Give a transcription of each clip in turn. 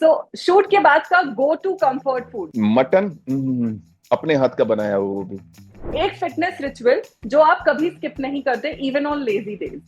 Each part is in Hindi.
सो शूट के बाद का go to comfort food. Mutton. अपने हाथ का बनाया हो वो भी। एक फिटनेस रिचुअल जो आप कभी स्किप नहीं करते इवन ऑन लेजी डेज।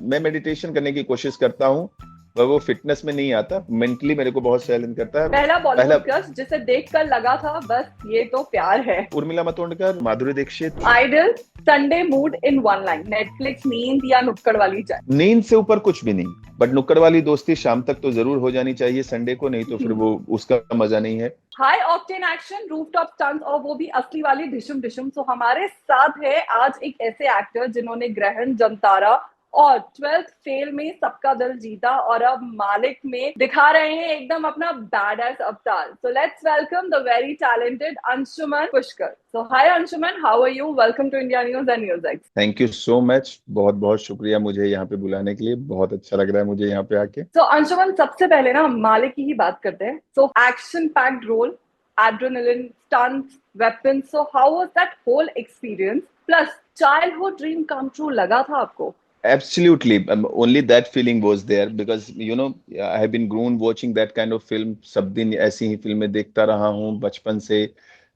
मैं मेडिटेशन करने की कोशिश करता हूँ, पर वो फिटनेस में नहीं आता, मेंटली मेरे को बहुत चैलेंज करता है। पहला पहला बॉलीवुड क्रश जिसे देखकर लगा था बस ये तो प्यार है। Urmila Matondkar, Madhuri Dixit. Idol Sunday mood in one line. Netflix, नींद या नुक्कड़ वाली चाय। नींद से ऊपर कुछ भी नहीं, बट नुक्कड़ वाली दोस्ती शाम तक तो जरूर हो जानी चाहिए संडे को, नहीं तो फिर वो उसका मजा नहीं है। High octane action, rooftop stunts और वो भी असली वाली ढिशुम ढिशुम। सो हमारे साथ है आज एक ऐसे एक्टर जिन्होंने ग्रहण, जमतारा और 12th फेल में सबका दिल जीता और अब मालिक में दिखा रहे हैं एकदम अपना बैड एस अवतार। So let's welcome the very talented Anshuman Pushkar. So hi Anshuman, how are you? Welcome to India News and News X. Thank you so much, बहुत बहुत शुक्रिया मुझे यहाँ पे बुलाने के लिए, बहुत अच्छा लग रहा है मुझे यहाँ पे आके। सो अंशुमन, सबसे पहले ना मालिक की ही बात करते हैं। So action packed role, adrenaline, stunts, weapons. So how was that whole experience? Plus, childhood dream come true लगा था आपको? Absolutely. Only that feeling was there because I have been grown watching that kind of film. सब दिन ऐसी ही फिल्में देखता रहा हूँ बचपन से।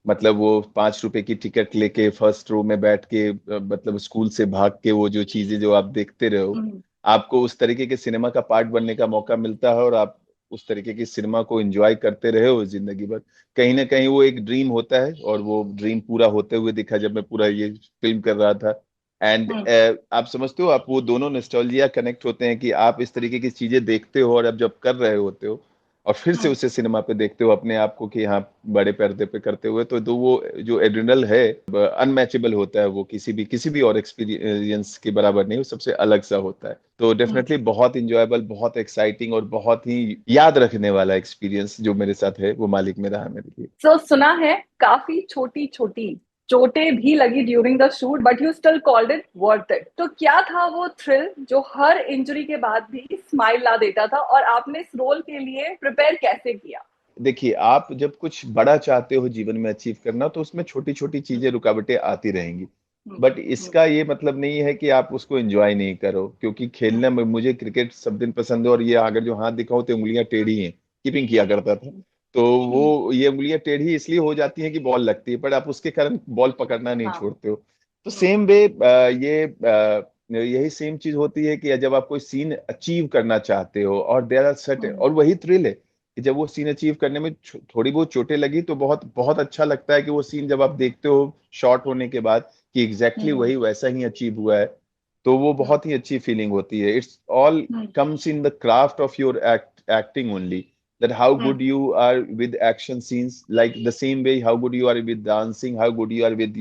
मतलब वो 5 रुपए की टिकट लेके फर्स्ट रो में बैठ के, मतलब स्कूल से भाग के वो जो चीजें जो आप देखते रहो, आपको उस तरीके के सिनेमा का पार्ट बनने का मौका मिलता है और आप उस तरीके की सिनेमा को एंजॉय करते रहे हो जिंदगी भर। कहीं ना कहीं वो एक ड्रीम होता है और वो ड्रीम पूरा होते हुए दिखा जब मैं पूरा ये फिल्म कर रहा था। एंड आप समझते हो, आप वो दोनों नॉस्टैल्जिया कनेक्ट होते हैं कि आप इस तरीके की चीजें देखते हो और अब जब कर रहे होते हो और फिर से उसे सिनेमा पे देखते हो अपने आप को कि हाँ बड़े पर्दे पे करते हुए, तो वो जो एड्रेनल है अनमैचेबल होता है। वो किसी भी और एक्सपीरियंस के बराबर नहीं, वो सबसे अलग सा होता है। तो डेफिनेटली बहुत इंजॉयबल, बहुत एक्साइटिंग और बहुत ही याद रखने वाला एक्सपीरियंस जो मेरे साथ है वो मालिक में रहा मेरे लिए। So सुना है काफी छोटी छोटी चोटें भी लगी during the shoot, but you still called it worth it. तो क्या था वो थ्रिल जो हर इंजरी के बाद भी स्माइल ला देता था और आपने इस रोल के लिए प्रिपेयर कैसे किया? देखिए, आप जब कुछ बड़ा चाहते हो जीवन में अचीव करना, तो उसमें छोटी छोटी चीजें, रुकावटें आती रहेंगी। बट इसका ये मतलब नहीं है कि आप उसको एंजॉय नहीं करो, क्योंकि खेलना में मुझे क्रिकेट सब दिन पसंद है और ये अगर जो हाथ दिखाओ तो उंगलियां टेढ़ी हैं, कीपिंग किया करता था। तो वो ये उंगलियां टेढ़ी इसलिए हो जाती हैं कि बॉल लगती है, पर आप उसके कारण बॉल पकड़ना नहीं हाँ। छोड़ते हो। तो सेम वे यही सेम चीज होती है कि जब आप कोई सीन अचीव करना चाहते हो और देयर आर सर्टेन, और वही थ्रिल है कि जब वो सीन अचीव करने में थोड़ी बहुत चोटें लगी तो बहुत बहुत अच्छा लगता है कि वो सीन जब आप देखते हो शॉर्ट होने के बाद कि एग्जैक्टली वही वैसा ही अचीव हुआ है, तो वो बहुत ही अच्छी फीलिंग होती है। It's all comes in the craft of your acting only, that how good you are with action scenes, like the same way how good you are with dancing, how good you are with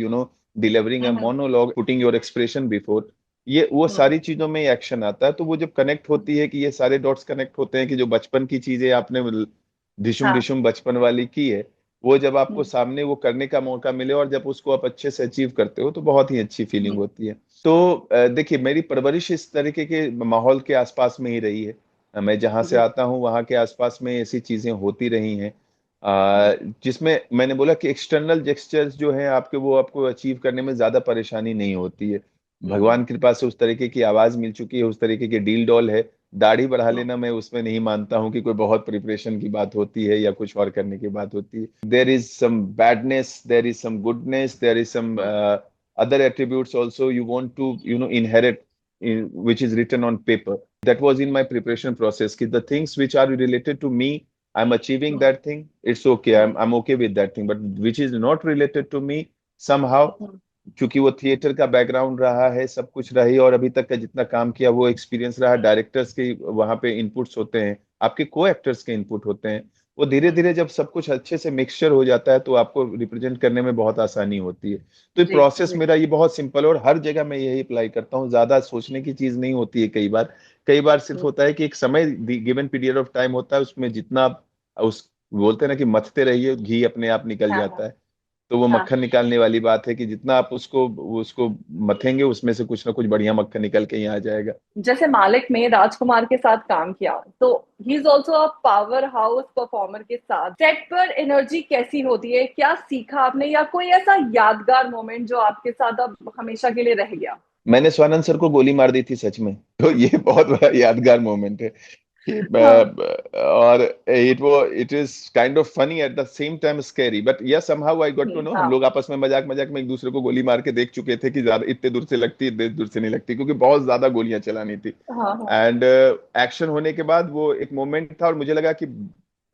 delivering a monologue, putting your expression before, ये वो सारी चीजों में एक्शन आता है। तो वो जब कनेक्ट होती है कि ये सारे डॉट्स कनेक्ट होते हैं कि जो बचपन की चीजें आपने ढिशुम हाँ। ढिशुम बचपन वाली की है, वो जब आपको सामने वो करने का मौका मिले और जब उसको आप अच्छे से अचीव करते हो तो बहुत ही अच्छी फीलिंग होती है। तो देखिए, मेरी परवरिश इस तरीके के माहौल के आसपास में ही रही है। मैं जहां से आता हूँ वहां के आसपास में ऐसी चीजें होती रही हैं, जिसमें मैंने बोला कि एक्सटर्नल जेस्चर्स जो हैं आपके, वो आपको अचीव करने में ज्यादा परेशानी नहीं होती है। भगवान की कृपा से उस तरीके की आवाज मिल चुकी है, उस तरीके की डील डॉल है। दाढ़ी बढ़ा लेना मैं उसमें नहीं मानता हूँ कि कोई बहुत प्रिपरेशन की बात होती है या कुछ और करने की बात होती है। There is some badness, there is some goodness, there is some other attributes also you want to inherit, which is written on paper. That was in my preparation process कि the things which are related to me, I'm achieving that thing, it's okay, I'm okay with that thing, but which is not related to me somehow, क्योंकि वो थिएटर का बैकग्राउंड रहा है, सब कुछ रही, और अभी तक का जितना काम किया वो एक्सपीरियंस रहा, डायरेक्टर्स के वहां पे इनपुट्स होते हैं, आपके को एक्टर्स के इनपुट होते हैं, वो धीरे धीरे जब सब कुछ अच्छे से मिक्सचर हो जाता है तो आपको रिप्रेजेंट करने में बहुत आसानी होती है। तो ये जी प्रोसेस जी। मेरा ये बहुत सिंपल है और हर जगह मैं यही अप्लाई करता हूँ, ज्यादा सोचने की चीज नहीं होती है। कई बार सिर्फ होता है कि एक समय, गिवन पीरियड ऑफ टाइम होता है, उसमें जितना आप उस बोलते हैं ना कि मथते रहिए, घी अपने आप निकल हाँ जाता हाँ है। तो वो हाँ। मक्खन निकालने वाली बात है कि जितना आप उसको उसको मथेंगे, उसमें से कुछ ना कुछ बढ़िया मक्खन निकल के ही आ जाएगा। जैसे मालिक में राजकुमार के साथ काम किया, तो he is also a power house performer के साथ सेट पर एनर्जी कैसी होती है? क्या सीखा आपने या कोई ऐसा यादगार मोमेंट जो आपके साथ अब हमेशा के लिए रह गया? मैंने स्वानंद सर को गोली मार दी थी सच में, तो ये बहुत बड़ा यादगार मोमेंट है। कि हाँ और it is kind of funny at the same time scary, but या somehow I got to know, हम हाँ लोग आपस में मजाक मजाक में एक दूसरे को गोली मार के देख चुके थे कि ज्यादा इतने दूर से लगती है, इतने दूर से नहीं लगती, क्योंकि बहुत ज्यादा गोलियां चलानी थी। हाँ हाँ। एंड एक्शन होने के बाद वो एक मोमेंट था और मुझे लगा कि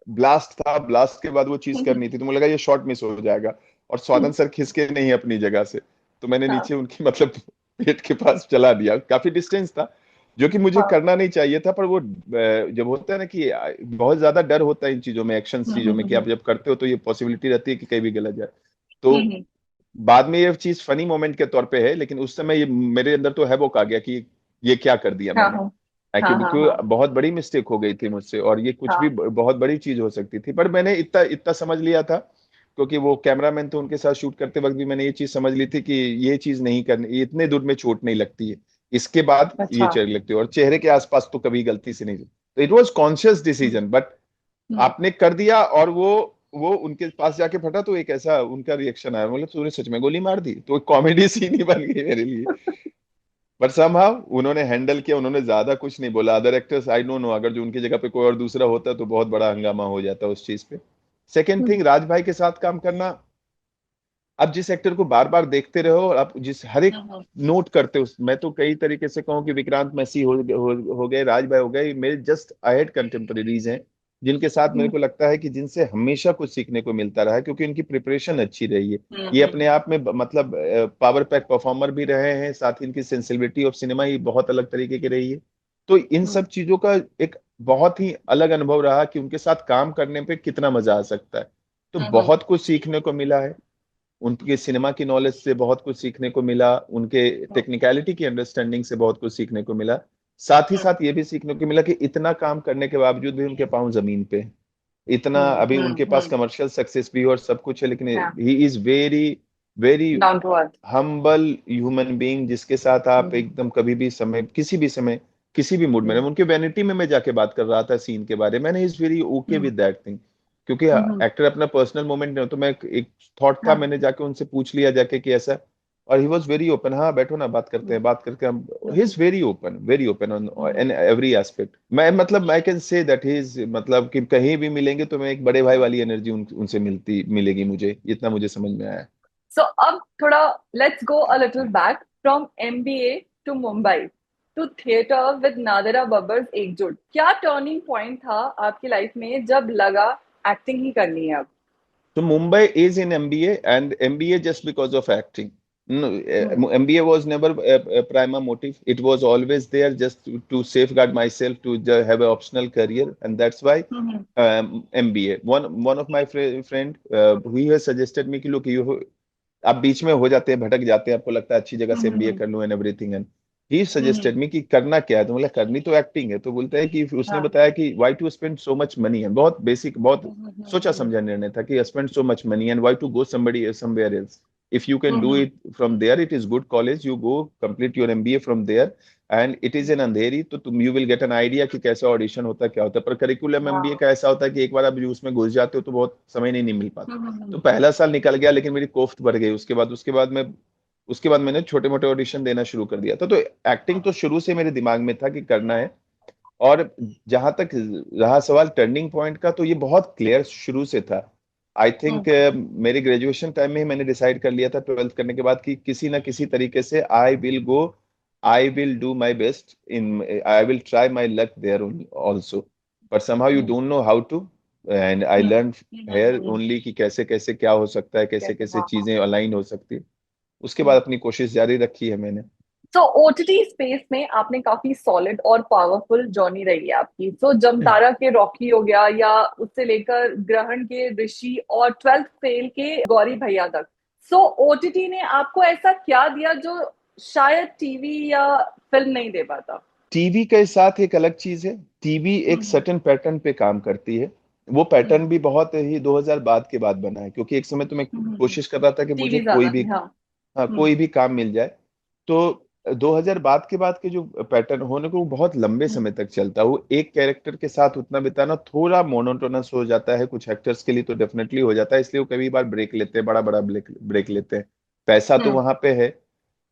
ब्लास्ट था, ब्लास्ट के बाद वो चीज करनी थी, तो मुझे लगा ये शॉट मिस हो जाएगा, और स्वादन सर खिसके नहीं अपनी जगह से, तो मैंने हाँ नीचे उनकी मतलब पेट के पास चला दिया, काफी डिस्टेंस था, जो कि मुझे हाँ। करना नहीं चाहिए था, पर वो जब होता है ना कि बहुत ज्यादा डर होता है इन चीजों में, एक्शन चीजों में, कि आप जब करते हो तो ये पॉसिबिलिटी रहती है कि कहीं भी गलत जाए। तो हम्म। बाद में ये चीज फनी मोमेंट के तौर पे है, लेकिन उस समय ये मेरे अंदर तो हैवोक आ गया कि ये क्या कर दिया हाँ मैंने, हाँ हाँ हाँ क्योंकि हाँ बहुत बड़ी मिस्टेक हो गई थी मुझसे, और ये कुछ भी हाँ। बहुत बड़ी चीज हो सकती थी, पर मैंने इतना इतना समझ लिया था, क्योंकि वो कैमरामैन थे, उनके साथ शूट करते वक्त भी मैंने ये चीज समझ ली थी कि ये चीज नहीं करनी, ये इतने दूर में चोट नहीं लगती है, इसके बाद ये अच्छा। चोट लगती है, और चेहरे के आसपास तो कभी गलती से नहीं, तो it was conscious decision, but hmm. आपने कर दिया, और वो उनके पास जाके फटा, तो एक ऐसा उनका रिएक्शन आया, मतलब तूने सच में गोली मार दी, तो एक कॉमेडी सीन ही बन गई मेरे लिए। पर समहाउ उन्होंने हैंडल किया, उन्होंने ज्यादा कुछ नहीं बोला, other actors I don't know, अगर जो उनकी जगह पे कोई और दूसरा होता तो बहुत बड़ा हंगामा हो जाता उस चीज पे। सेकेंड थिंग, हम्म। राज भाई के साथ काम करना, आप जिस एक्टर को बार बार देखते रहो और आप जिस हर एक हम्म। नोट करते हो, मैं तो कई तरीके से कहूँ कि विक्रांत मैसी हो गए, राज भाई हो गए, मेरे जस्ट अहेड कंटेम्परेरीज हैं, जिनके साथ मेरे हम्म। को लगता है कि जिनसे हमेशा कुछ सीखने को मिलता रहा है, क्योंकि उनकी प्रिपरेशन अच्छी रही है, ये अपने आप में मतलब पावर पैक परफॉर्मर भी रहे हैं, साथ ही इनकी सेंसिबिलिटी ऑफ सिनेमा ही बहुत अलग तरीके की रही है, तो इन हम्म। सब चीजों का एक बहुत ही अलग अनुभव रहा कि उनके साथ काम करने पे कितना मजा आ सकता है, तो हम्म। बहुत कुछ सीखने को मिला है, उनके सिनेमा की नॉलेज से बहुत कुछ सीखने को मिला, उनके टेक्निकलिटी की अंडरस्टैंडिंग से बहुत कुछ सीखने को मिला, साथ ही साथ ये भी सीखने को मिला कि इतना काम करने के बावजूद भी उनके पांव जमीन पे हैं, इतना अभी उनके पास हम्म। कमर्शियल सक्सेस भी है और सब कुछ है, लेकिन हाँ। He is very very down to earth. Humble human being, जिसके साथ आप हम्म। एकदम कभी भी समय, किसी भी समय, किसी भी मूड में, हम्म। उनके वैनिटी में मैं जाके बात कर रहा था सीन के बारे में, मैंने is very okay hmm. With that thing, क्योंकि हम्म। एक्टर अपना पर्सनल मोमेंट नहीं हो, तो मैं एक थॉट था, हाँ। मैंने जाके उनसे पूछ लिया जाके कि ऐसा, और ही वॉज वेरी ओपन, हाँ बैठो ना बात करते हम्म। हैं, बात करके हम, he hmm. Is very open on hmm. In every aspect, मैं मतलब I can say that he is, मतलब कि कहीं भी मिलेंगे तो मैं एक बड़े भाई वाली एनर्जी उनसे मिलेगी मुझे, इतना मुझे समझ में आया। सो अब थोड़ा let's go a little back from MBA to Mumbai to theatre with Nadira Babbar's Ekjute. क्या टर्निंग पॉइंट था आपकी लाइफ में जब लगा एक्टिंग ही करनी है अब? So Mumbai is in MBA, and MBA just because of acting. No, hmm. MBA was never a prima motive. It was always there just to safeguard myself to have an optional career, and that's why hmm. MBA. One of my friend he has suggested me कि look you, आप बीच में हो जाते हैं, भटक जाते हैं, आपको लगता है अच्छी जगह से एमबीए हम्म। कर लूं and everything, and he hmm. Suggested me कि करना क्या है, तो मतलब करनी तो एक्टिंग है, तो बोलता है कि उसने हाँ। बताया कि why to spend so much money, and बहुत बेसिक, बहुत सोचा हम्म। समझा निर्णय था कि spend so much money and why to go somebody somewhere else, if you can do hmm. It from there, it is good college, you go complete your MBA from there, and it is an Andheri, तो तुम you will get an idea कि कैसा ऑडिशन होता है, क्या होता है, पर करिकुलम एमबीए हाँ। का ऐसा होता है कि एक बार आप उसमें घुस जाते हो तो बहुत समय नहीं मिल पाता, तो हम्म। पहला साल निकल गया, लेकिन मेरी कोफ्त बढ़ गई, उसके बाद मैंने छोटे मोटे ऑडिशन देना शुरू कर दिया था, तो एक्टिंग तो शुरू से मेरे दिमाग में था कि करना है, और जहां तक रहा सवाल टर्निंग पॉइंट का, तो ये बहुत क्लियर शुरू से था, आई थिंक मेरे ग्रेजुएशन टाइम में ही मैंने डिसाइड कर लिया था, ट्वेल्थ करने के बाद, कि किसी ना किसी तरीके से I will do my best in, I will try my luck there also, but somehow you hmm. Don't know how to, and I learn here hmm. Only कि कैसे कैसे क्या हो सकता है, कैसे कैसे? कैसे हाँ हाँ। चीजें अलाइन हो सकती है, उसके बाद हम्म। अपनी कोशिश जारी रखी है मैंने। सो ओटीटी स्पेस में आपने काफी सॉलिड और पावरफुल जर्नी रही है आपकी। सो जमतारा के रॉकी हो गया, या उससे लेकर ग्रहण के ऋषि और ट्वेल्थ फेल के गौरी भैया तक। सो ओटीटी ने आपको ऐसा क्या दिया जो शायद टीवी या फिल्म नहीं दे पाता? टीवी के साथ एक अलग चीज है, टीवी एक हम्म। सर्टेन पैटर्न पे काम करती है, वो पैटर्न हम्म। भी बहुत ही 2000 बाद के बाद बना है, क्योंकि एक समय तो मैं हम्म। कोशिश कर रहा था कि मुझे टीवी ज्यादा कोई भी, थी, हाँ। हाँ हम्म। कोई भी काम मिल जाए, तो 2000 बाद के जो पैटर्न होने को, वो बहुत लंबे हम्म। समय तक चलता है, वो एक कैरेक्टर के साथ उतना बिताना थोड़ा मोनोटोनस हो जाता है, कुछ एक्टर्स के लिए तो डेफिनेटली हो जाता है, इसलिए वो कई बार ब्रेक लेते हैं, बड़ा बड़ा ब्रेक ब्रेक लेते हैं, पैसा तो हम्म। वहां पे है,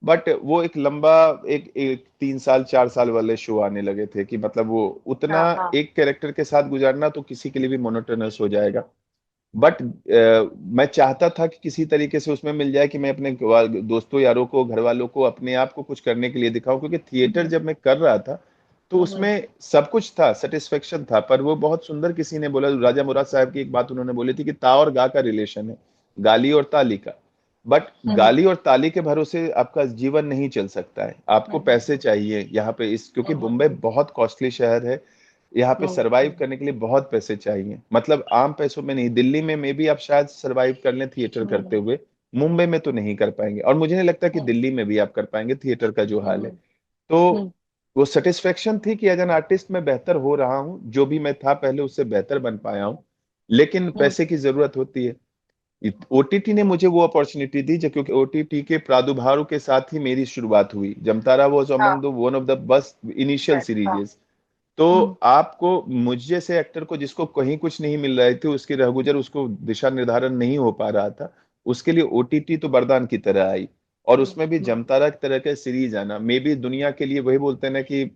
बट वो एक लंबा, एक 3 साल 4 साल वाले शो आने लगे थे कि मतलब वो उतना हाँ हाँ। एक कैरेक्टर के साथ गुजारना तो किसी के लिए भी मोनोटोनस हो जाएगा। बट मैं चाहता था कि किसी तरीके से उसमें मिल जाए कि मैं अपने दोस्तों यारों को, घर वालों को, अपने आप को कुछ करने के लिए दिखाऊं, क्योंकि थिएटर हम्म जब मैं कर रहा था तो हम्म उसमें सब कुछ था, सेटिस्फेक्शन था। पर वो बहुत सुंदर किसी ने बोला, राजा मुराद साहब की एक बात उन्होंने बोली थी कि ता और गा का रिलेशन है, गाली और ताली का। बट हम्म गाली और ताली के भरोसे आपका जीवन नहीं चल सकता है, आपको पैसे हम्म चाहिए यहाँ पे, इस क्योंकि मुंबई हम्म बहुत कॉस्टली शहर है। यहाँ पे सरवाइव करने के लिए बहुत पैसे चाहिए, मतलब आम पैसों में नहीं। दिल्ली में भी आप शायद सरवाइव कर लें थिएटर करते हुए, मुंबई में तो नहीं कर पाएंगे, और मुझे नहीं लगता कि दिल्ली में भी आप कर पाएंगे थिएटर का जो हाल है। तो वो सेटिस्फेक्शन थी कि एज एन आर्टिस्ट मैं बेहतर हो रहा हूँ, जो भी मैं था पहले उससे बेहतर बन पाया हूँ। लेकिन पैसे की जरूरत होती है। ओटीटी ने मुझे वो अपॉर्चुनिटी दी, क्योंकि ओटीटी के प्रादुर्भाव के साथ ही मेरी शुरुआत हुई। Jamtara was among the one of the best initial सीरीजेस। तो आपको, मुझ जैसे एक्टर को जिसको कहीं कुछ नहीं मिल रहे थे, उसकी रहगुजर, उसको दिशा निर्धारण नहीं हो पा रहा था, उसके लिए ओटीटी तो वरदान की तरह आई। और उसमें भी जमतारा की तरह के सीरीज आना, मे बी दुनिया के लिए, वही बोलते हैं ना कि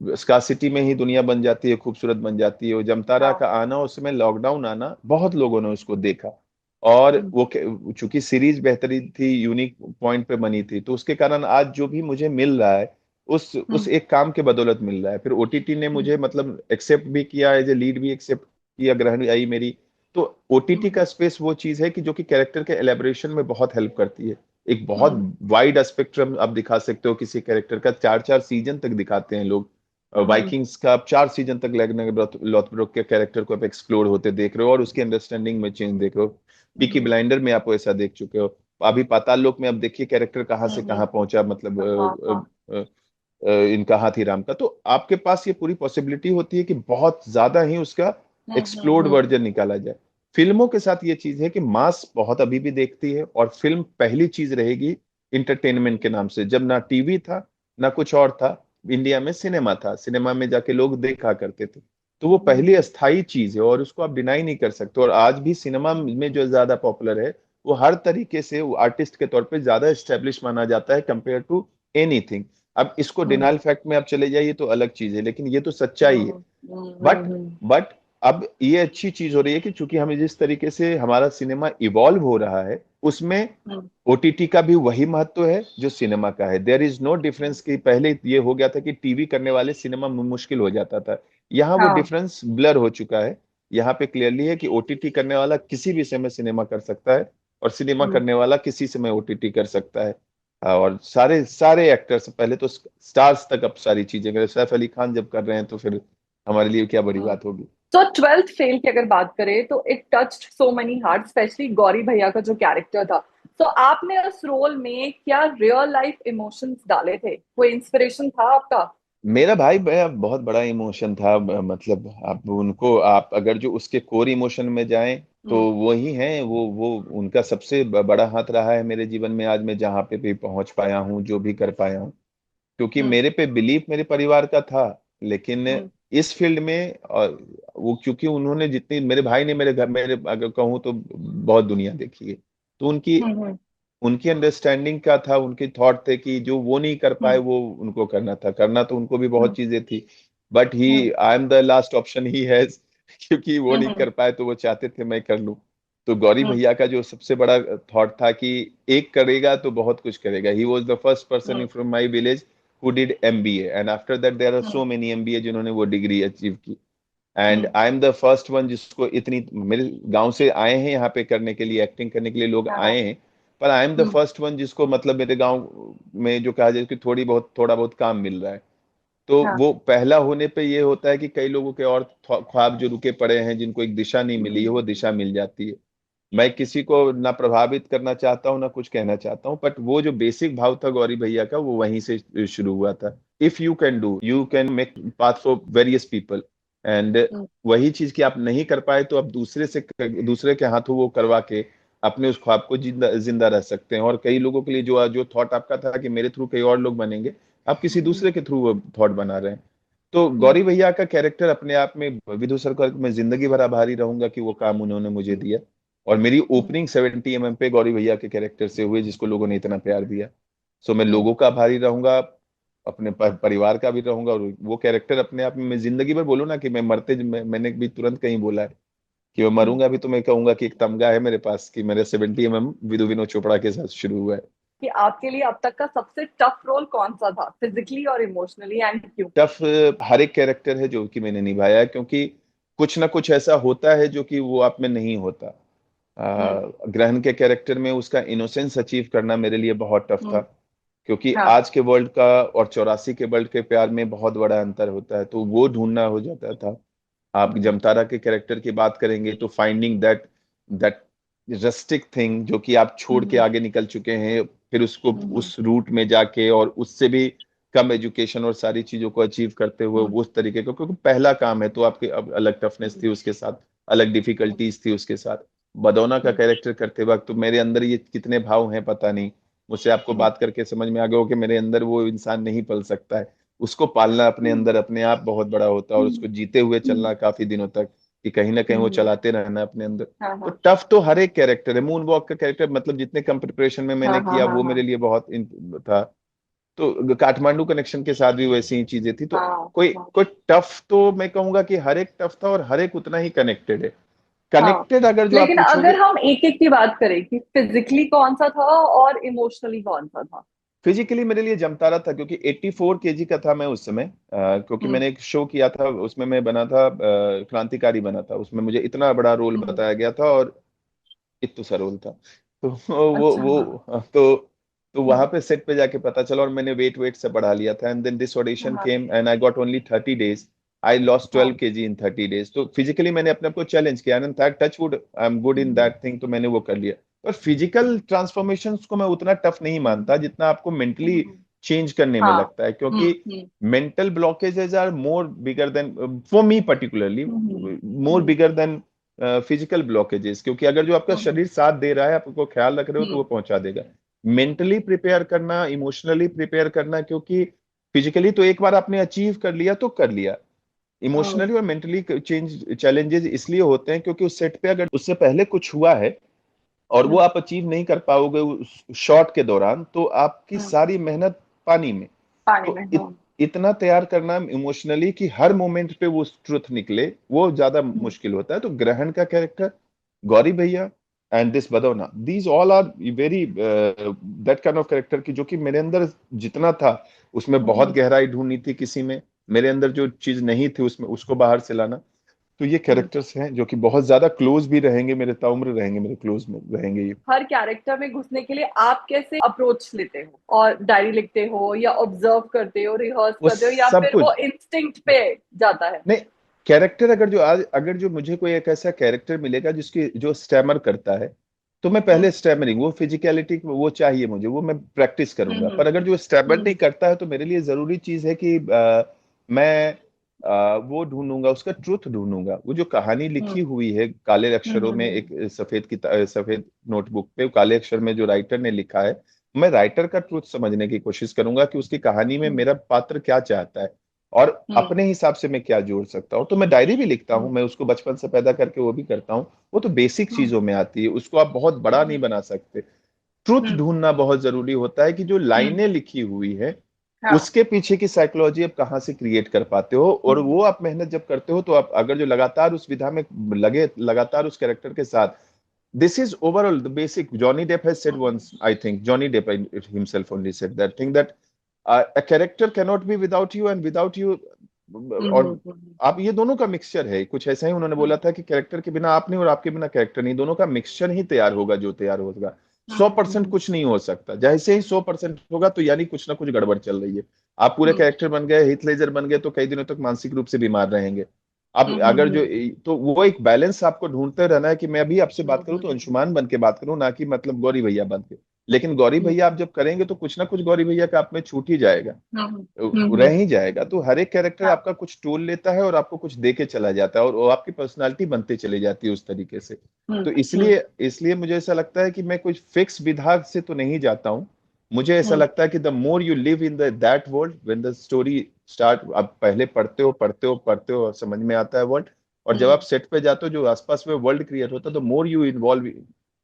स्कार्सिटी में ही दुनिया बन जाती है, खूबसूरत बन जाती है। और जमतारा का आना, उसमें लॉकडाउन आना, बहुत लोगों ने उसको देखा। और वो चूंकि सीरीज बेहतरीन थी, यूनिक पॉइंट पे बनी थी, तो उसके कारण आज जो भी मुझे मिल रहा है उस एक काम के बदौलत मिल रहा है। फिर ओटीटी ने मुझे मतलब एक्सेप्ट भी किया, एज ए लीड भी एक्सेप्ट किया, ग्रहण आई मेरी। तो ओटीटी का स्पेस वो चीज है कि जो कि कैरेक्टर के एलेबोरेशन में बहुत हेल्प करती है। एक बहुत वाइड स्पेक्ट्रम आप दिखा सकते हो किसी कैरेक्टर का, 4 4 सीजन तक दिखाते हैं लोग। वाइकिंग्स का आप 4 सीजन तक लॉथब्रोक के कैरेक्टर को आप एक्सप्लोर होते देख रहे हो, और उसकी अंडरस्टैंडिंग में चेंज देख रहे हो। पीकी ब्लाइंडर में आप ऐसा देख चुके हो। अभी पाताल लोक में आप देखिए कैरेक्टर कहाँ से कहाँ पहुंचा, मतलब इनका हाथी राम का। तो आपके पास ये पूरी पॉसिबिलिटी होती है कि बहुत ज्यादा ही उसका एक्सप्लोर्ड वर्जन निकाला जाए। फिल्मों के साथ ये चीज है कि मास बहुत अभी भी देखती है, और फिल्म पहली चीज रहेगी इंटरटेनमेंट के नाम से। जब ना टीवी था ना कुछ और था, इंडिया में सिनेमा था, सिनेमा में जाके लोग देखा करते थे। तो वो पहली अस्थाई चीज है, और उसको आप डिनाई नहीं कर सकते। और आज भी सिनेमा में जो ज्यादा पॉपुलर है, वो हर तरीके से वो आर्टिस्ट के तौर पे ज्यादा एस्टेब्लिश माना जाता है कंपेयर टू एनीथिंग। अब इसको डिनाइल फैक्ट में आप चले जाइए तो अलग चीज है, लेकिन ये तो सच्चाई है। बट बट अब ये अच्छी चीज हो रही है कि चूंकि हमें जिस तरीके से हमारा सिनेमा इवॉल्व हो रहा है, उसमें ओटीटी का भी वही महत्व है जो सिनेमा का है। देयर इज नो डिफरेंस कि पहले ये हो गया था कि टीवी करने वाले सिनेमा में मुश्किल हो जाता था, यहाँ वो डिफरेंस ब्लर हो चुका है। यहाँ पे क्लियरली है कि ओटीटी करने वाला किसी भी समय सिनेमा कर सकता है, और सिनेमा करने वाला किसी समय ओटीटी कर सकता है। और सारे सारे एक्टर्स, पहले तो स्टार्स तक अब सारी चीजें करें। सैफ अली खान जब कर रहे हैं तो फिर हमारे लिए क्या बड़ी बात होगी। तो ट्वेल्थ फेल की अगर बात करें तो it touched so many heart, specially Gauri भैया का जो कैरेक्टर था। तो आपने उस रोल में क्या रियल लाइफ इमोशंस डाले थे? कोई इंस्पिरेशन था आपका? मेरा भाई बहुत बड़ा इमोशन था। मतलब आप उनको, आप अगर जो उसके कोर इमोशन में जाएं तो हम्म वही हैं। वो उनका सबसे बड़ा हाथ रहा है मेरे जीवन में। आज मैं जहाँ पे भी पहुंच पाया हूँ, जो भी कर पाया हूँ, क्योंकि हम्म मेरे पे बिलीफ मेरे परिवार का था। लेकिन हम्म इस फील्ड में, और वो क्योंकि उन्होंने जितनी, मेरे भाई ने मेरे घर, मेरे अगर कहूँ तो बहुत दुनिया देखी है, तो उनकी हम्म उनकी अंडरस्टैंडिंग का था, उनके थॉट थे कि जो वो नहीं कर पाए हम्म वो उनको करना था। करना तो उनको भी बहुत हम्म चीजें थी, but he, hmm I am the last option he has. क्योंकि वो नहीं हम्म कर पाए तो वो चाहते थे मैं कर लूं। तो गौरी हम्म भैया का जो सबसे बड़ा थॉट था कि एक करेगा तो बहुत कुछ करेगा। He was the first person hmm from my village who did MBA, and after that there are so many MBA जिन्होंने वो डिग्री अचीव की। And hmm I am the first one जिसको इतनी, मेरे गांव से आए हैं यहाँ पे करने के लिए, एक्टिंग करने के लिए लोग हाँ आए हैं। पर आई am the hmm first one जिसको, मतलब मेरे गांव में जो कहा जाए कि थोड़ा बहुत काम मिल रहा है। तो हाँ वो पहला होने पे ये होता है कि कई लोगों के और ख्वाब जो रुके पड़े हैं, जिनको एक दिशा नहीं मिली है, वो दिशा मिल जाती है। मैं किसी को ना प्रभावित करना चाहता हूँ ना कुछ कहना चाहता हूँ, बट वो जो बेसिक भाव था गौरी भैया का, वो वहीं से शुरू हुआ था। If you can do, you can make path for various people. And hmm वही चीज कि आप नहीं कर पाए तो आप दूसरे के हाथों वो करवा के अपने उस ख्वाब को जिंदा जिंदा रह सकते हैं। और कई लोगों के लिए जो जो थॉट आपका था कि मेरे थ्रू कई और लोग बनेंगे, आप किसी दूसरे के थ्रू वो थॉट बना रहे हैं। तो हम्म गौरी भैया का कैरेक्टर अपने आप में, विधु सरकार को मैं जिंदगी भर आभारी रहूंगा कि वो काम उन्होंने मुझे दिया। और मेरी हम्म ओपनिंग 70 mm पे गौरी भैया के कैरेक्टर से हुई, जिसको लोगों ने इतना प्यार दिया। सो मैं लोगों का आभारी रहूंगा, अपने परिवार का भी रहूंगा, और वो कैरेक्टर अपने आप में मैं जिंदगी भर बोलूँ ना कि मैं मैंने भी तुरंत कहीं बोला है कि मैं मरूंगा भी तो मैं कहूंगा कि एक तमगा है मेरे पास कि मेरे 70 विदु विनोद चोपड़ा के साथ शुरू हुआ है। कि आपके लिए अब तक का सबसे टफ रोल कौन सा था, फिजिकली और इमोशनली, एंड क्यों? टफ हर एक कैरेक्टर है जो कि मैंने निभाया है, क्योंकि कुछ ना कुछ ऐसा होता है जो कि वो आप में नहीं होता। हम्म। ग्रहण के कैरेक्टर में उसका इनोसेंस अचीव करना मेरे लिए बहुत टफ था, हम्म। क्योंकि हाँ। आज के वर्ल्ड का और 84 के वर्ल्ड के प्यार में बहुत बड़ा अंतर होता है, तो वो ढूंढना हो जाता था। आप हम्म। जमतारा के कैरेक्टर की बात करेंगे तो finding that that rustic thing जो कि आप छोड़ के हम्म। आगे निकल चुके हैं, फिर उसको हम्म। उस रूट में जाके और उससे भी कम एजुकेशन और सारी चीजों को अचीव करते हुए हम्म। उस तरीके को, क्योंकि पहला काम है तो आपके अब अलग टफनेस हम्म। थी उसके साथ, अलग डिफिकल्टीज थी उसके साथ। बदौना का हम्म। कैरेक्टर करते वक्त तो मेरे अंदर ये कितने भाव हैं पता नहीं, मुझसे आपको हम्म। बात करके समझ में आ गया हो कि मेरे अंदर वो इंसान नहीं पल सकता है। उसको पालना अपने अंदर अपने आप बहुत बड़ा होता है, और उसको जीते हुए चलना काफी दिनों तक, कि कहीं ना कहीं वो हम्म। चलाते रहना अपने अंदर। हाँ तो हाँ टफ तो हर एक कैरेक्टर है, मून वॉक का कैरेक्टर मतलब जितने कम प्रिपरेशन में हाँ मैंने हाँ किया हाँ वो हाँ मेरे लिए बहुत था। तो काठमांडू कनेक्शन के साथ भी वैसी ही चीजें थी, तो हाँ कोई हाँ कोई टफ तो मैं कहूंगा कि हर एक टफ था और हर एक उतना ही कनेक्टेड है। हाँ। कनेक्टेड अगर जो आप लेकिन पूछोगे, अगर हम एक एक की बात करें कि फिजिकली कौन सा था और इमोशनली कौन सा था? फिजिकली मेरे लिए जमतारा था, क्योंकि 84 केजी का था मैं उस समय। क्योंकि हम्म। मैंने एक शो किया था उसमें मैं बना था, क्रांतिकारी बना था उसमें, मुझे इतना बड़ा रोल हम्म। बताया गया था और इत्तू सा रोल था। तो अच्छा हाँ। तो वहां हम्म। पे सेट पे जाके पता चला और मैंने वेट वेट से बढ़ा लिया था, एंड देन दिस ऑडिशन हाँ came and I got only 30 days। I lost हाँ। 12 kg इन 30 days। तो फिजिकली मैंने अपने आप को चैलेंज किया, and touch would I am good in hmm. That thing, तो मैंने वो कर लिया। पर फिजिकल ट्रांसफॉर्मेशन को मैं उतना टफ नहीं हम्म। मानता जितना आपको मेंटली हम्म। चेंज करने में हाँ। लगता है, क्योंकि hmm. Mental blockages are more bigger than, for me particularly, hmm. More hmm. Bigger than physical blockages. क्योंकि अगर जो आपका हम्म। शरीर साथ दे रहा है, आपको ख्याल रख रहे हो, तो हम्म। वो पहुंचा देगा। मेंटली प्रिपेयर करना, इमोशनली प्रिपेयर करना, क्योंकि फिजिकली तो एक बार आपने अचीव कर लिया तो कर लिया, हम्म। इमोशनली और मेंटली चेंज चैलेंजेस इसलिए होते हैं क्योंकि उस सेट पे अगर उससे पहले कुछ हुआ है और वो हम्म। आप अचीव नहीं कर पाओगे उस शॉट के दौरान, तो आपकी हम्म। सारी मेहनत पानी में। पानी तो में हाँ। इतना तैयार करना इमोशनली कि हर मोमेंट पे वो ट्रुथ निकले, वो ज्यादा हम्म। मुश्किल होता है। तो ग्रहण का कैरेक्टर, गौरी भैया एंड दिस बदौना, these all are very that kind of character की जो कि मेरे अंदर जितना था उसमें बहुत हम्म। गहराई ढूंढनी थी किसी में, मेरे अंदर जो चीज नहीं थी उसमें उसको बाहर से लाना। तो ये हम्म। कैरेक्टर्स हैं जो कि बहुत ज्यादा क्लोज भी रहेंगे, मेरे ताउम्र रहेंगे, मेरे क्लोज में रहेंगे ये। हर कैरेक्टर में घुसने के लिए आप कैसे अप्रोच लेते हो, और डायरी लिखते हो या ऑब्जर्व करते हो, रिहर्स वो करते हो, या सब फिर वो कुछ इंस्टिंक्ट पे जाता है? नहीं, कैरेक्टर अगर जो आज अगर जो मुझे कोई एक ऐसा कैरेक्टर मिलेगा जिसकी जो स्टैमर करता है, तो मैं हम्म। पहले स्टैमरिंग, वो फिजिकलिटी वो चाहिए मुझे, वो मैं प्रैक्टिस करूंगा। हम्म। पर अगर जो स्टैमर हम्म। नहीं करता है तो मेरे लिए जरूरी चीज है कि मैं वो ढूंढूंगा, उसका ट्रुथ ढूंढूंगा। वो जो कहानी लिखी हम्म। हुई है काले अक्षरों में, हम्म। एक सफेद नोटबुक पे काले अक्षर में जो राइटर ने लिखा है, मैं राइटर का ट्रुथ समझने की कोशिश करूंगा कि उसकी कहानी में हम्म। मेरा पात्र क्या चाहता है और हम्म। अपने हिसाब से मैं क्या जोड़ सकता हूँ। तो मैं डायरी भी लिखता हूँ, हम्म। मैं उसको बचपन से पैदा करके वो भी करता हूँ। वो तो बेसिक हम्म। चीजों में आती है, उसको आप बहुत बड़ा नहीं हम्म। बना सकते। ट्रुथ हम्म। ढूंढना बहुत जरूरी होता है कि जो हम्म। लाइनें लिखी हुई है हाँ। उसके पीछे की साइकोलॉजी आप कहाँ से क्रिएट कर पाते हो, और हम्म। वो आप मेहनत जब करते हो तो आप अगर जो लगातार उस विधा में लगे, लगातार उस कैरेक्टर के साथ, this is overall the basic. Johnny Depp has said hmm. once, I think Johnny Depp himself only said that thing, that a character cannot be without you and without you, और आप ये दोनों का मिक्सचर है। कुछ ऐसा ही उन्होंने बोला हम्म। था कि कैरेक्टर के बिना आप नहीं और आपके बिना कैरेक्टर नहीं, दोनों का मिक्सचर ही तैयार होगा जो तैयार होगा। सौ हम्म। परसेंट कुछ नहीं हो सकता, जैसे ही 100% होगा तो यानी कुछ ना कुछ गड़बड़ चल रही है। आप पूरे हम्म। कैरेक्टर बन गए, हिथ लेजर बन गए, तो कई दिनों तक मानसिक रूप से बीमार रहेंगे। अब अगर जो, तो वो एक बैलेंस आपको ढूंढते रहना है कि मैं अभी आपसे बात करूं तो अंशुमान बन के बात करूं, ना कि मतलब गौरी भैया बन के। लेकिन गौरी भैया आप जब करेंगे तो कुछ ना कुछ गौरी भैया का आप में छूट ही जाएगा, रह ही जाएगा। तो हर एक कैरेक्टर हाँ। आपका कुछ टोल लेता है और आपको कुछ दे के चला जाता है, और वो आपकी पर्सनालिटी बनते चली जाती है उस तरीके से। हम्म। तो हम्म। इसलिए इसलिए मुझे ऐसा लगता है कि मैं कुछ फिक्स विधा से तो नहीं जाता हूँ। मुझे ऐसा हम्म। लगता है कि the more you live in the that world, when the story start, आप पहले पढ़ते हो पढ़ते हो पढ़ते हो और समझ में आता है वर्ल्ड, और जब आप हम्म। सेट पे जाते हो जो आसपास में वर्ल्ड क्रिएट होता है, the more you involve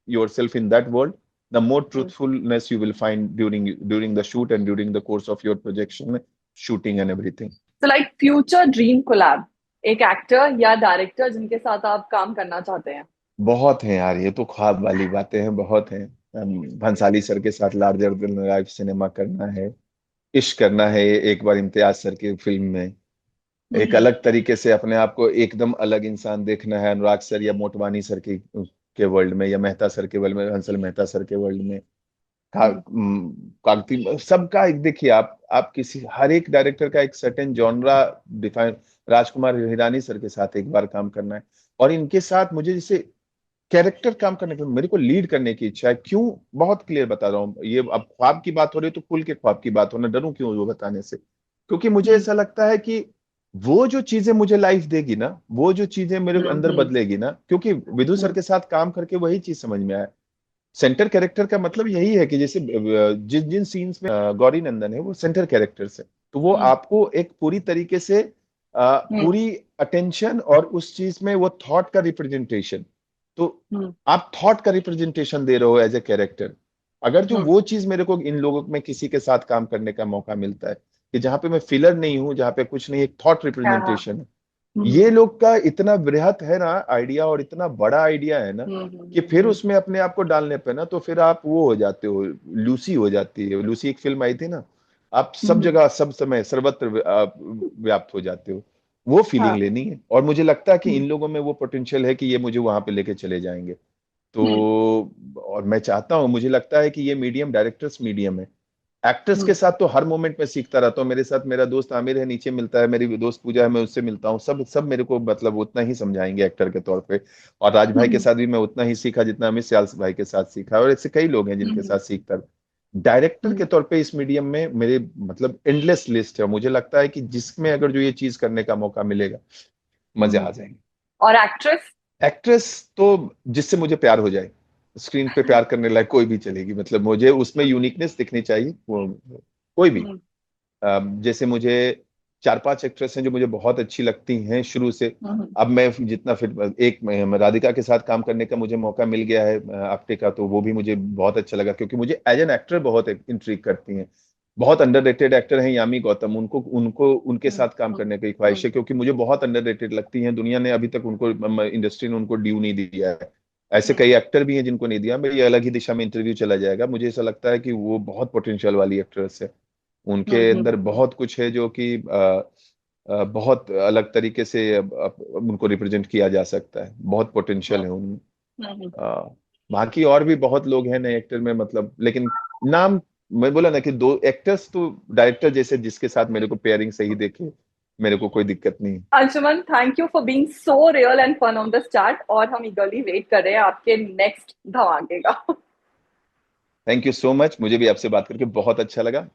your self in that world, the more truthfulness you will find during the shoot and during the course of your projection, shooting and everything. So like future dream collab, एक एक्टर या डायरेक्टर जिनके साथ आप काम करना चाहते हैं? बहुत हैं यार, ये तो ख्वाब वाली बातें हैं, बहुत हैं। भंसाली सर के साथ लार्जर देन लाइफ सिनेमा करना है, इश्क करना है एक बार इम्तियाज सर की फिल्म में, एक अलग तरीके से अपने आप को एकदम अलग इंसान देखना है अनुराग सर या मोटवानी सर के वर्ल्ड में, या मेहता सर के वर्ल्ड में, हंसल मेहता सर के वर्ल्ड में, कागती सबका एक। देखिए आप किसी हर एक डायरेक्टर का एक certain genre define, Rajkumar Hirani sir के साथ एक बार काम करना है, और इनके साथ मुझे जैसे कैरेक्टर काम करने के, मेरे को लीड करने की इच्छा है। क्यों, बहुत क्लियर बता रहा हूँ, ये अब ख्वाब की बात हो रही है तो खुल के ख्वाब की बात होना, डरूं क्यों वो बताने से, क्योंकि मुझे ऐसा लगता है कि वो जो चीजें मुझे लाइफ देगी ना, वो जो चीजें मेरे अंदर बदलेगी ना, क्योंकि विधु सर के साथ काम करके वही चीज समझ में आया। सेंटर कैरेक्टर का मतलब यही है कि जैसे जिन जिन सीन्स में गौरी नंदन है वो सेंटर कैरेक्टर्स है, तो वो आपको एक पूरी तरीके से पूरी अटेंशन और उस चीज में वो थॉट का रिप्रेजेंटेशन, तो आप थॉट का रिप्रेजेंटेशन दे रहे हो एज ए कैरेक्टर। अगर जो वो चीज मेरे को इन लोगों में किसी के साथ काम करने का मौका मिलता है कि जहां पे मैं फिलर नहीं हूं, जहां पे कुछ नहीं, एक थॉट रिप्रेजेंटेशन है, ये लोग का इतना बृहत है ना आइडिया, और इतना बड़ा आइडिया है ना कि फिर उसमें अपने आप को डालने पे ना, तो फिर आप वो हो जाते हो, लूसी हो जाती है। लूसी एक फिल्म आई थी ना, आप सब जगह सब समय सर्वत्र आप व्याप्त हो जाते हो, वो फीलिंग लेनी है। और मुझे लगता है कि इन लोगों में वो पोटेंशियल है कि ये मुझे वहां पे लेके चले जाएंगे। तो और मैं चाहता हूँ, मुझे लगता है कि ये मीडियम डायरेक्टर्स मीडियम है। एक्टर्स के साथ तो हर मोमेंट में सीखता रहता हूँ। मेरे साथ मेरा दोस्त आमिर है, नीचे मिलता है, मेरी दोस्त पूजा है, मैं उससे मिलता हूँ, सब सब मेरे को मतलब उतना ही समझाएंगे एक्टर के तौर पे। और राज भाई के साथ भी मैं उतना ही सीखा जितना अमित सियाल भाई के साथ सीखा, और ऐसे कई लोग हैं जिनके साथ सीखता। डायरेक्टर के तौर पे इस मीडियम में मेरे मतलब एंडलेस लिस्ट है। मुझे लगता है कि जिसमें अगर जो ये चीज करने का मौका मिलेगा, मजे आ जाएंगे। और एक्ट्रेस? एक्ट्रेस तो जिससे मुझे प्यार हो जाए, स्क्रीन पे प्यार करने लायक कोई भी चलेगी, मतलब मुझे उसमें यूनिकनेस दिखनी चाहिए, वो कोई भी। जैसे मुझे 4-5 एक्ट्रेस हैं जो मुझे बहुत अच्छी लगती हैं शुरू से। अब मैं जितना फिर एक राधिका के साथ काम करने का मुझे मौका मिल गया है आपटे का, तो वो भी मुझे बहुत अच्छा लगा, क्योंकि मुझे एज एन एक्टर बहुत इंट्रिग करती हैं। बहुत अंडररेटेड एक्टर हैं यामी गौतम, उनको उनको उनके साथ काम करने की ख्वाहिश है, क्योंकि मुझे बहुत अंडररेटेड लगती हैं। दुनिया ने अभी तक उनको, इंडस्ट्री ने उनको ड्यू नहीं दिया है। ऐसे कई एक्टर भी हैं जिनको नहीं दिया। मेरी अलग ही दिशा में इंटरव्यू चला जाएगा। मुझे ऐसा लगता है कि वो बहुत पोटेंशियल वाली एक्ट्रेस है, उनके अंदर बहुत कुछ है जो कि बहुत अलग तरीके से उनको रिप्रेजेंट किया जा सकता है, बहुत पोटेंशियल है उनमें। बाकी और भी बहुत लोग हैं नए एक्टर में, मतलब लेकिन नाम मैं बोला ना कि 2 एक्टर्स तो डायरेक्टर जैसे जिसके साथ मेरे को पेयरिंग सही देखे, मेरे को कोई दिक्कत नहीं। Anshuman, thank you for being so real and fun on this chat, और हम ईगरली वेट कर रहे हैं आपके नेक्स्ट धमाके का। थैंक यू सो मच, मुझे भी आपसे बात करके बहुत अच्छा लगा।